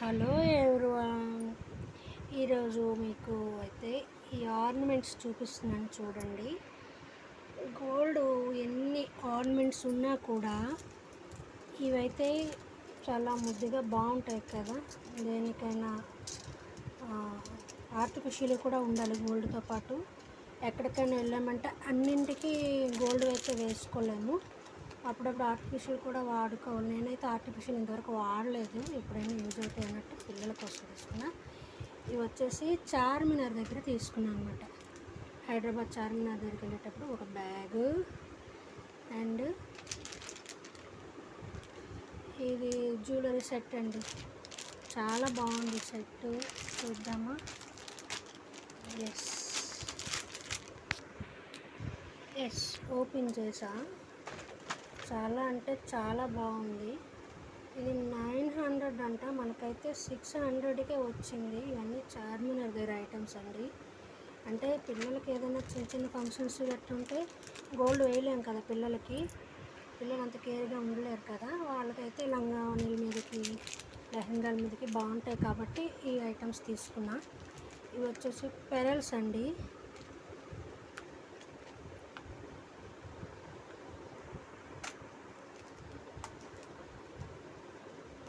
Hello everyone, ఈరోజు మీకు అయితే ఈ ఆర్నమెంట్స్ చూపిస్తున్నాను చూడండి. గోల్డ్ ఎన్ని ఆర్నమెంట్స్ ఉన్నా కూడా ఇవైతే చాలా ముద్దుగా బాగుంటాయి కదా. దేనికైనా ఆర్టిఫిషియల్ కూడా ఉండాలి గోల్డ్తో పాటు. ఎక్కడికైనా వెళ్ళామంటే అన్నింటికి గోల్డ్ అయితే వేసుకోలేము, అప్పుడప్పుడు ఆర్టిఫిషియల్ కూడా వాడుకోవాలి. నేనైతే ఆర్టిఫిషియల్ ఇంతవరకు వాడలేదు, ఎప్పుడైనా యూజ్ అవుతాయి అన్నట్టు పిల్లల కోసం తీసుకున్నా. ఇవి వచ్చేసి చార్మినార్ దగ్గర తీసుకున్నాను అనమాట. హైదరాబాద్ చార్మినార్ దగ్గరికి వెళ్ళేటప్పుడు ఒక బ్యాగు అండ్ ఇది జ్యువెలరీ సెట్ అండి. చాలా బాగుంది సెట్, చూద్దామా. ఎస్ ఓపెన్ చేసా. చాలా అంటే చాలా బాగుంది. ఇది 900 అంట, మనకైతే 600కే వచ్చింది. ఇవన్నీ చార్మినార్ దగ్గర ఐటమ్స్ అండి. అంటే పిల్లలకి ఏదైనా చిన్న చిన్న ఫంక్షన్స్ పెట్టుంటే గోల్డ్ వేయలేం కదా, పిల్లలు అంత కేర్గా ఉండలేరు కదా, వాళ్ళకైతే లంగావణీల మీదకి లెహంగాల మీదకి బాగుంటాయి కాబట్టి ఈ ఐటమ్స్ తీసుకున్నా. ఇవి వచ్చేసి పెరల్స్ అండి.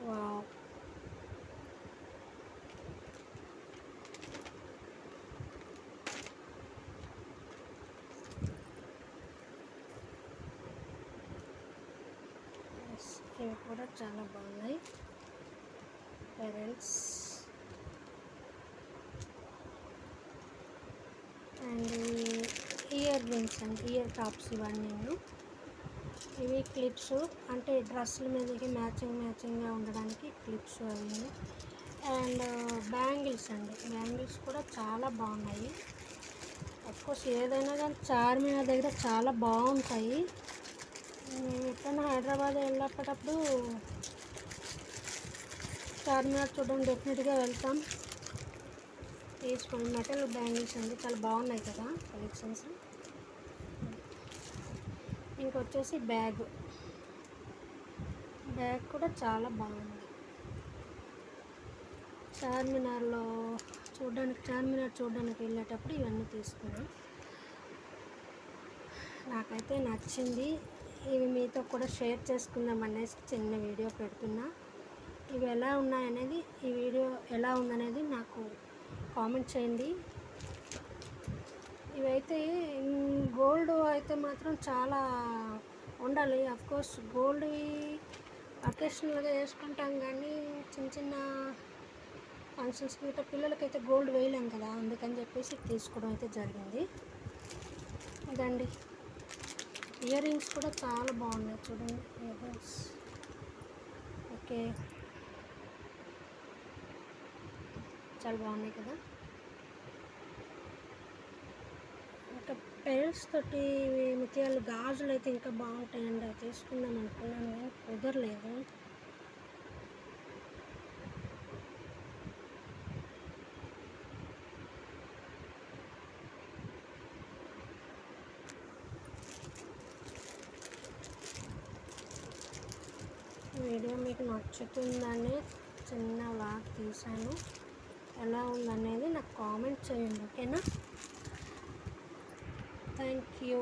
వావ్, ఇవి కూడా చాలా బాగున్నాయి pearls. And ear rings and ear tops ఇవన్నీ. ఇవి క్లిప్స్, అంటే డ్రెస్సుల మీదకి మ్యాచింగ్గా ఉండడానికి క్లిప్స్ అవి. అండ్ బ్యాంగిల్స్ అండి, బ్యాంగిల్స్ కూడా చాలా బాగున్నాయి. అఫ్కోర్స్ ఏదైనా కానీ చార్మినార్ దగ్గర చాలా బాగుంటాయి. మేము ఎప్పుడైనా హైదరాబాద్ వెళ్ళేటప్పుడు చార్మినార్ చూడడం డెఫినెట్గా వెళ్తాం. తీసుకోండి. మెటల్ బ్యాంగిల్స్ అండి, చాలా బాగున్నాయి కదా కలెక్షన్స్. ఇంకొచ్చేసి బ్యాగ్ కూడా చాలా బాగుంది. చార్మినార్ చూడడానికి వెళ్ళేటప్పుడు ఇవన్నీ తీసుకున్నాం. నాకైతే నచ్చింది. ఇవి మీతో కూడా షేర్ చేసుకుందాం అనేసి చిన్న వీడియో పెడుతున్నా. ఇవి ఎలా ఉన్నాయనేది, ఈ వీడియో ఎలా ఉందనేది నాకు కామెంట్ చేయండి. ఇవైతే గోల్డ్ అయితే మాత్రం చాలా ఉండాలి. అఫ్కోర్స్ గోల్డ్ అకేషనల్గా వేసుకుంటాం, కానీ చిన్న ఫంక్షన్స్కి ఇట్లా పిల్లలకైతే గోల్డ్ వేయలేం కదా, అందుకని చెప్పేసి తీసుకోవడం అయితే జరిగింది. ఇదండి, ఇయర్ రింగ్స్ కూడా చాలా బాగున్నాయి చూడండి. ఇయర్ రింగ్స్ ఓకే, చాలా బాగున్నాయి కదా. ఇంకా పెరల్స్ తోటి ముత్యాలు గాజులు అయితే ఇంకా బాగుంటాయండి. అవి తీసుకుందాం అనుకున్నాను కానీ కుదరలేదు. వీడియో మీకు నచ్చుతుందని చిన్న వ్లాగ్ తీశాను. ఎలా ఉందనేది నాకు కామెంట్ చేయండి, ఓకేనా. Thank you.